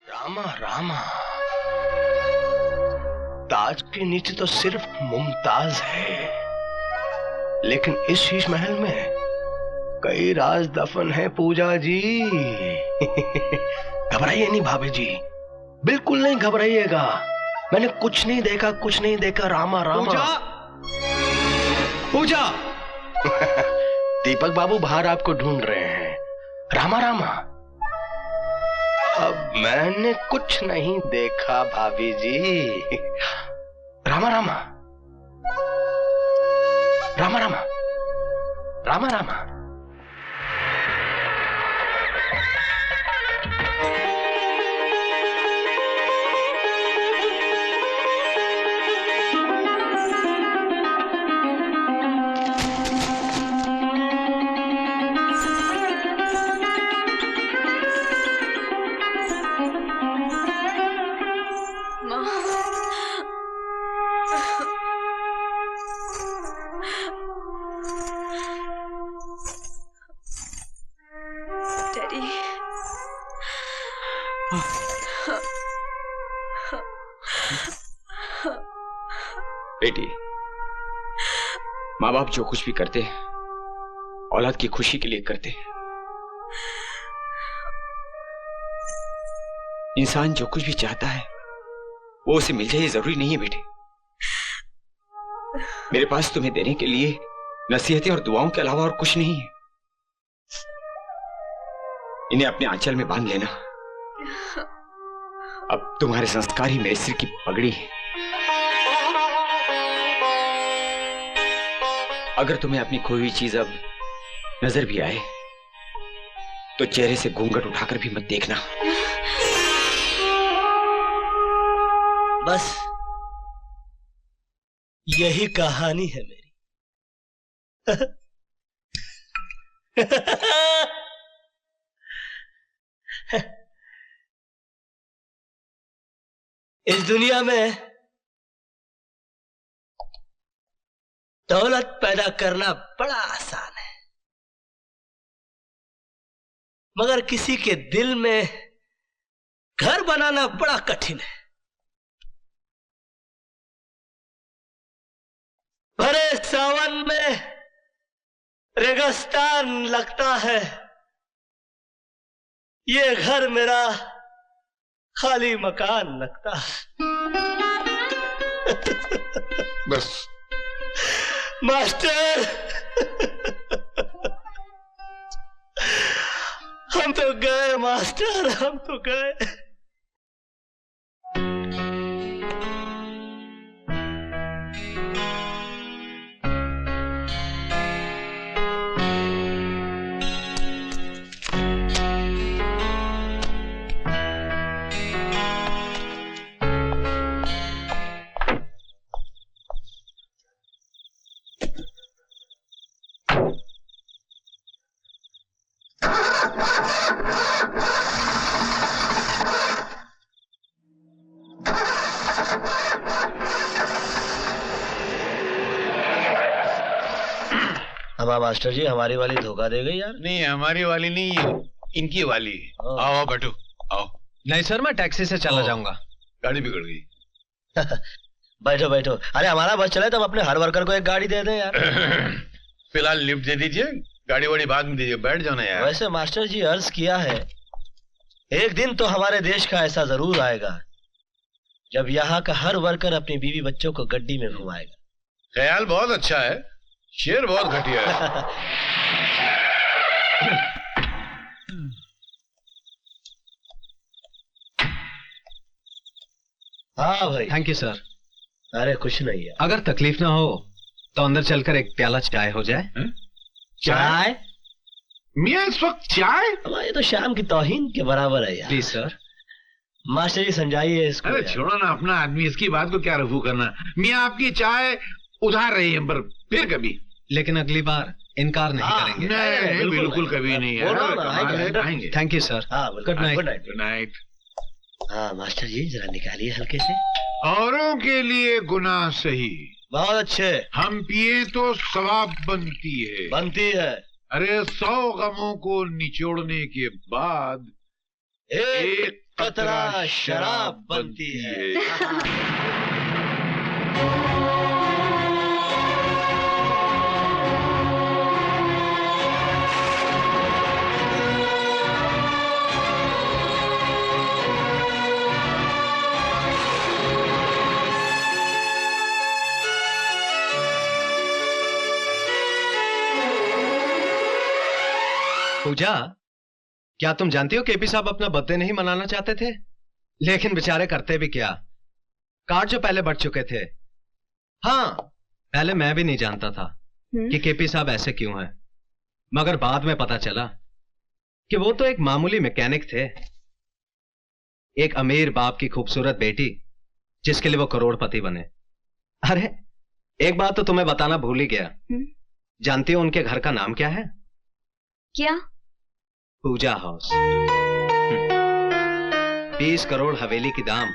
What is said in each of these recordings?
रामा रामा, ताज के नीचे तो सिर्फ मुमताज है, लेकिन इस शीश महल में कई राज दफन है पूजा जी। घबराइए नहीं भाभी जी, बिल्कुल नहीं घबराइएगा। मैंने कुछ नहीं देखा, कुछ नहीं देखा। रामा रामा। पूजा दीपक बाबू बाहर आपको ढूंढ रहे हैं। रामा रामा, अब मैंने कुछ नहीं देखा भाभी जी। रामा रामा, रामा रामा, रामा रामा। बेटी, माँ बाप जो कुछ भी करते हैं औलाद की खुशी के लिए करते हैं। इंसान जो कुछ भी चाहता है वो उसे मिल जाए, जरूरी नहीं है बेटे। मेरे पास तुम्हें देने के लिए नसीहतें और दुआओं के अलावा और कुछ नहीं है। इन्हें अपने आंचल में बांध लेना। अब तुम्हारे संस्कार ही मेरे सिर की पगड़ी है। अगर तुम्हें अपनी खोई हुई चीज अब नजर भी आए तो चेहरे से घूंघट उठाकर भी मत देखना। बस यही कहानी है मेरी। इस दुनिया में दौलत पैदा करना बड़ा आसान है, मगर किसी के दिल में घर बनाना बड़ा कठिन है। भरे सावन में रेगिस्तान लगता है, ये घर मेरा खाली मकान लगता है। बस मास्टर, हम तो गए मास्टर, हम तो गए। हमारा मास्टर जी, हमारी वाली धोखा दे गई यार। नहीं, हमारी वाली नहीं, इनकी वाली। आओ बैठो, आओ। नहीं सर, मैं टैक्सी से चला जाऊंगा। गाड़ी बिगड़ गई। बैठो बैठो। अरे हमारा बस चले तो हम अपने हर वर्कर को एक गाड़ी दे दें यार। फिलहाल लिफ्ट दे दीजिए, गाड़ी वाड़ी बाद में दीजिए, बैठ जाओ ना यार। वैसे मास्टर जी अर्ज किया है, एक दिन तो हमारे देश का ऐसा जरूर आएगा जब यहाँ का हर वर्कर अपनी बीवी बच्चों को गड्डी में घुमाएगा। ख्याल बहुत अच्छा है, शेर बहुत घटिया है। हाँ भाई। Thank you sir. अरे कुछ नहीं है। अगर तकलीफ ना हो तो अंदर चलकर एक प्याला चाय हो जाए। चाय? मियाँ इस वक्त चाय? ये तो शाम की तौहीन के बराबर है यार। Please sir. मास्टर जी समझाइए इसको। अरे छोड़ो ना अपना आदमी, इसकी बात को क्या रफू करना। मियाँ आपकी चाय उधार रही है, पर फिर कभी। लेकिन अगली बार इनकार नहीं करेंगे। नहीं, बिल्कुल कभी नहीं है। Thank you sir. Good night. Good night. हाँ मास्टर जी जरा निकालिए हल्के से। औरों के लिए गुनाह सही, बहुत अच्छे। हम पिए तो सवाब बनती है। अरे 100 गमों को निचोड़ने के बाद एक कतरा शराब बनती है। पूजा, क्या तुम जानती हो केपी साहब अपना बर्थडे नहीं मनाना चाहते थे? लेकिन बेचारे करते भी क्या, कार्ड जो पहले बढ़ चुके थे। हाँ, पहले मैं भी नहीं जानता था कि केपी साहब ऐसे क्यों हैं, मगर बाद में पता चला कि वो तो एक मामूली मैकेनिक थे, एक अमीर बाप की खूबसूरत बेटी जिसके लिए वो करोड़पति बने। अरे एक बात तो तुम्हें बताना भूल ही गया। जानती हो उनके घर का नाम क्या है? क्या? पूजा हाउस। 20 करोड़ हवेली की दाम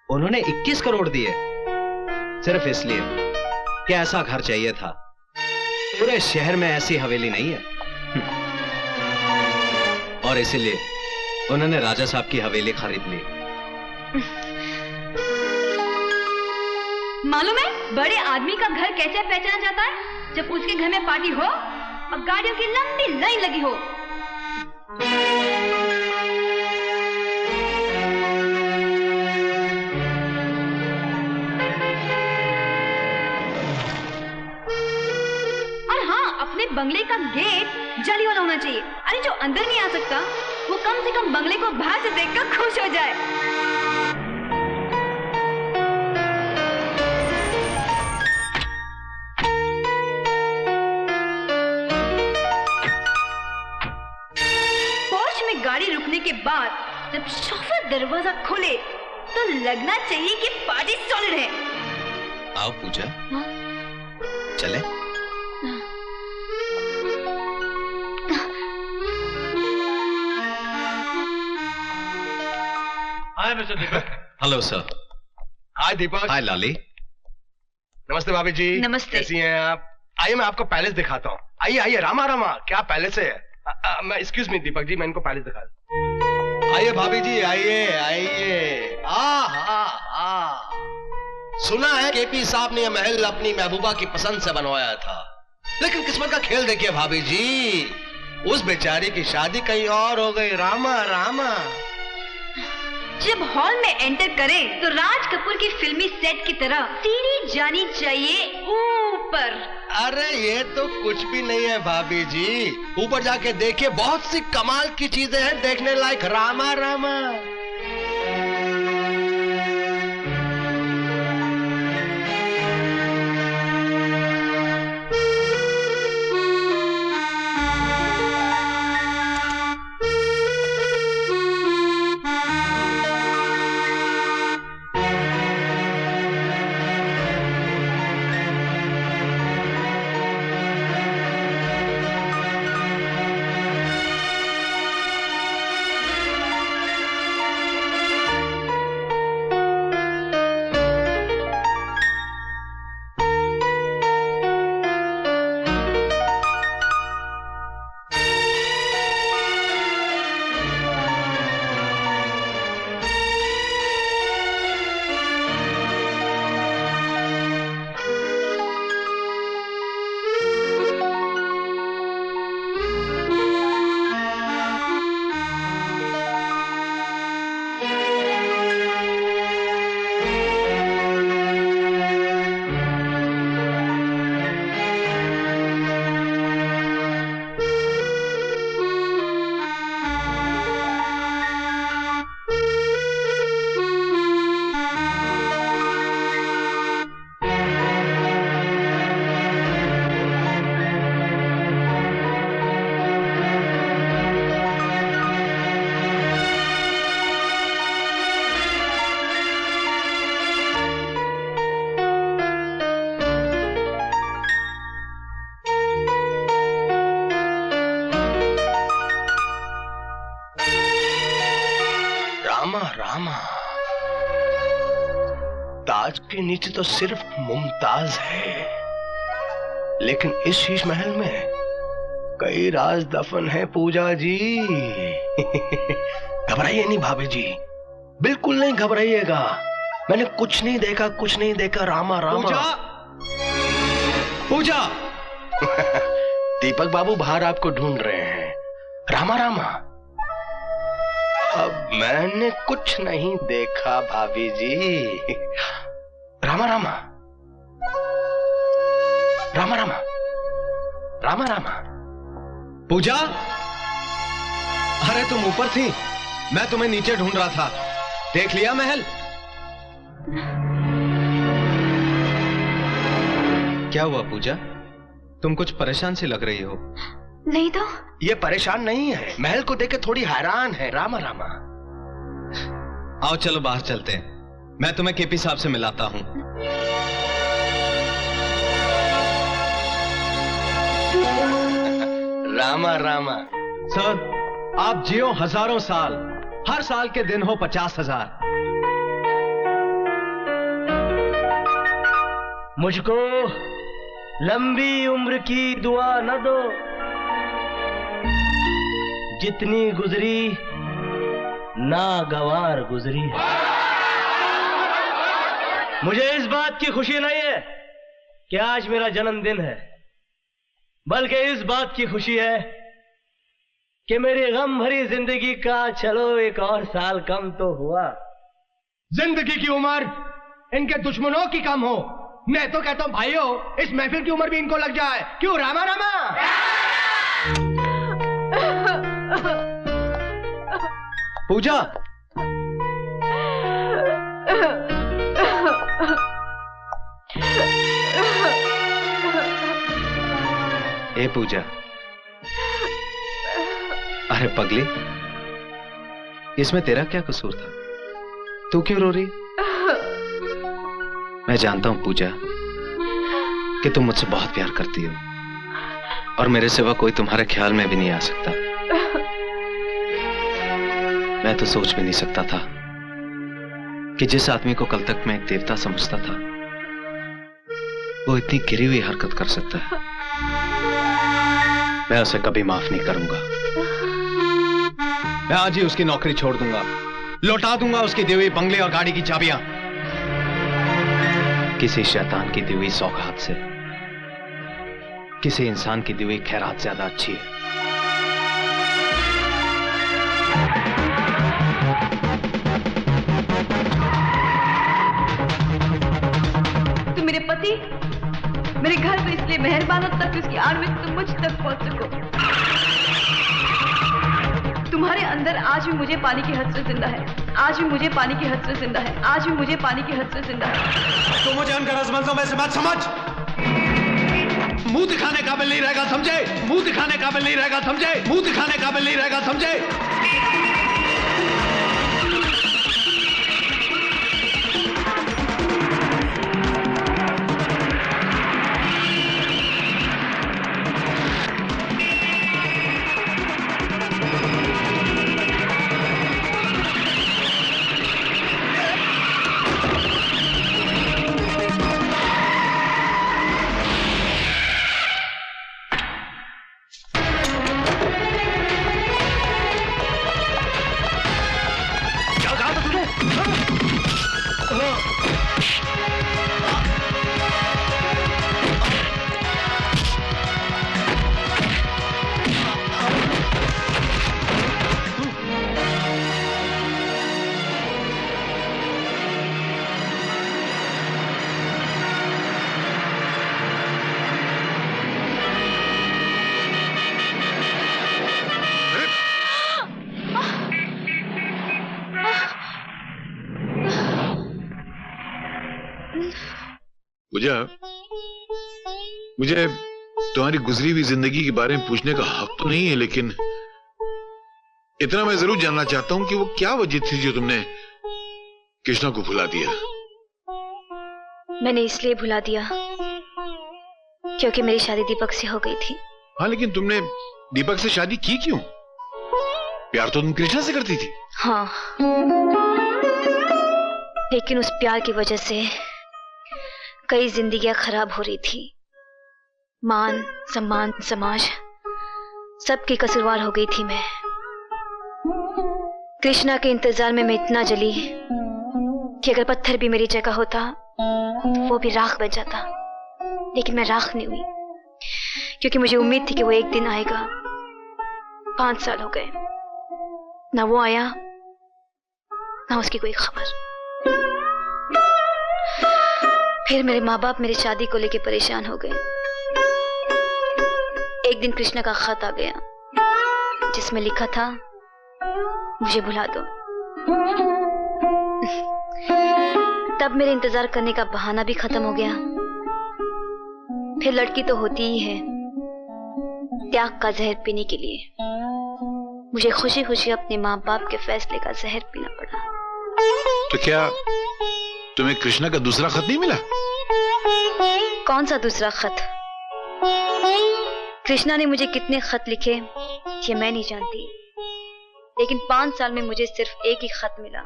उन्होंने 21 करोड़ दिए, सिर्फ इसलिए कि ऐसा घर चाहिए था। पूरे शहर में ऐसी हवेली नहीं है। और इसीलिए उन्होंने राजा साहब की हवेली खरीद ली। मालूम है बड़े आदमी का घर कैसे पहचाना जाता है? जब उसके घर में पार्टी हो और गाड़ियों की लंबी लाइन लगी हो। और हाँ, अपने बंगले का गेट जाली वाला होना चाहिए। अरे जो अंदर नहीं आ सकता वो कम से कम बंगले को बाहर से देखकर खुश हो जाए। गाड़ी रुकने के बाद जब शोफर दरवाजा खोले तो लगना चाहिए कि पार्टी सॉलिड है। आओ पूजा। हाँ? चले? Hi mister Deepak. Hello sir. Hi Deepak. Hi Lali. नमस्ते भाभी जी। नमस्ते। कैसी हैं आप? आइए मैं आपको पैलेस दिखाता हूँ। आइए आइए, रामा रामा, क्या पैलेस है। मैं एक्सक्यूज मी दीपक जी, मैं इनको पैलेस दिखा दूं। आइए भाभी जी, आइए आइए। सुना है केपी साहब ने यह महल अपनी महबूबा की पसंद से बनवाया था, लेकिन किस्मत का खेल देखिए भाभी जी, उस बेचारी की शादी कहीं और हो गई। रामा रामा। जब हॉल में एंटर करें तो राज कपूर की फिल्मी सेट की तरह सीढ़ी जानी चाहिए ऊपर। अरे ये तो कुछ भी नहीं है भाभी जी, ऊपर जाके देखिए, बहुत सी कमाल की चीजें हैं देखने लायक। रामा रामा। रामा, ताज के नीचे तो सिर्फ मुमताज है, लेकिन इस शीश महल में कई राज दफन है पूजा जी। घबराइए नहीं भाभी जी, बिल्कुल नहीं घबराइएगा। मैंने कुछ नहीं देखा, कुछ नहीं देखा। रामा रामा। पूजा दीपक बाबू बाहर आपको ढूंढ रहे हैं। रामा रामा। अब मैंने कुछ नहीं देखा भाभी जी। रामा रामा। रामा रामा। रामा रामा। पूजा, अरे तुम ऊपर थी, मैं तुम्हें नीचे ढूंढ रहा था। देख लिया महल? क्या हुआ पूजा, तुम कुछ परेशान सी लग रही हो? नहीं तो। ये परेशान नहीं है, महल को देख के थोड़ी हैरान है। रामा रामा। आओ चलो बाहर चलते हैं, मैं तुम्हें केपी साहब से मिलाता हूं। रामा रामा। सर, आप जियो हजारों साल, हर साल के दिन हो 50,000। मुझको लंबी उम्र की दुआ न दो, जितनी गुजरी नागवार गुजरी है। मुझे इस बात की खुशी नहीं है कि आज मेरा जन्मदिन है, बल्कि इस बात की खुशी है कि मेरी गम भरी जिंदगी का चलो एक और साल कम तो हुआ। जिंदगी की उम्र इनके दुश्मनों की कम हो। मैं तो कहता हूं भाइयों, इस महफिल की उम्र भी इनको लग जाए। क्यों रामा रामा? पूजा, ए पूजा, अरे पगली, इसमें तेरा क्या कसूर था? तू क्यों रो रही? मैं जानता हूं पूजा कि तुम मुझसे बहुत प्यार करती हो, और मेरे सिवा कोई तुम्हारे ख्याल में भी नहीं आ सकता। मैं तो सोच भी नहीं सकता था कि जिस आदमी को कल तक मैं एक देवता समझता था, वो इतनी गिरी हुई हरकत कर सकता है। मैं उसे कभी माफ नहीं करूंगा। मैं आज ही उसकी नौकरी छोड़ दूंगा, लौटा दूंगा उसकी दी हुई बंगले और गाड़ी की चाबियां। किसी शैतान की दी हुई सौगात से किसी इंसान की दी हुई खैरात ज्यादा अच्छी है। तुम मेरे पति, मेरे घर पे इसलिए मेहरबान हो तक उसकी आड़ में तुम मुझ तक पहुंच सको। तुम्हारे अंदर आज भी मुझे पानी की हसरत जिंदा है, आज भी मुझे पानी की हसरत जिंदा है, आज भी मुझे पानी की हसरत जिंदा है। तो मुझे उनका रसमंजों में से बात समझ, मुंह दिखाने काबिल नहीं रहेगा समझे, मुंह दिखाने काबिल नहीं रहेगा समझे, मुंह दिखाने काबिल नहीं रहेगा समझे। पूजा, मुझे तुम्हारी गुजरी हुई जिंदगी के बारे में पूछने का हक तो नहीं है, लेकिन इतना मैं जरूर जानना चाहता हूं कि वो क्या वजह थी जो तुमने कृष्णा को भुला दिया। मैंने इसलिए भुला दिया क्योंकि मेरी शादी दीपक से हो गई थी। हाँ, लेकिन तुमने दीपक से शादी की क्यों? प्यार तो तुम कृष्णा से करती थी। हाँ, लेकिन उस प्यार की वजह से कई जिंदगियां खराब हो रही थी। मान सम्मान समाज सबकी कसूरवार हो गई थी मैं। कृष्णा के इंतजार में मैं इतना जली कि अगर पत्थर भी मेरी जगह होता तो वो भी राख बन जाता। लेकिन मैं राख नहीं हुई, क्योंकि मुझे उम्मीद थी कि वो एक दिन आएगा। 5 साल हो गए, ना वो आया ना उसकी कोई खबर। फिर मेरे माँ बाप मेरी शादी को लेकर परेशान हो गए। एक दिन कृष्णा का खत आ गया जिसमें लिखा था, मुझे भुला दो। तब मेरे इंतजार करने का बहाना भी खत्म हो गया। फिर लड़की तो होती ही है त्याग का जहर पीने के लिए। मुझे खुशी खुशी अपने माँ बाप के फैसले का जहर पीना पड़ा। तो क्या तुम्हें कृष्णा का दूसरा खत नहीं मिला? कौन सा दूसरा खत? कृष्णा ने मुझे कितने खत लिखे ये मैं नहीं जानती, लेकिन 5 साल में मुझे सिर्फ एक ही खत मिला।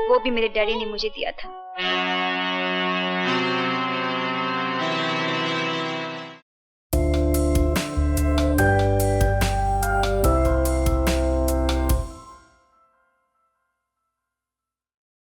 वो भी मेरे डैडी ने मुझे दिया था।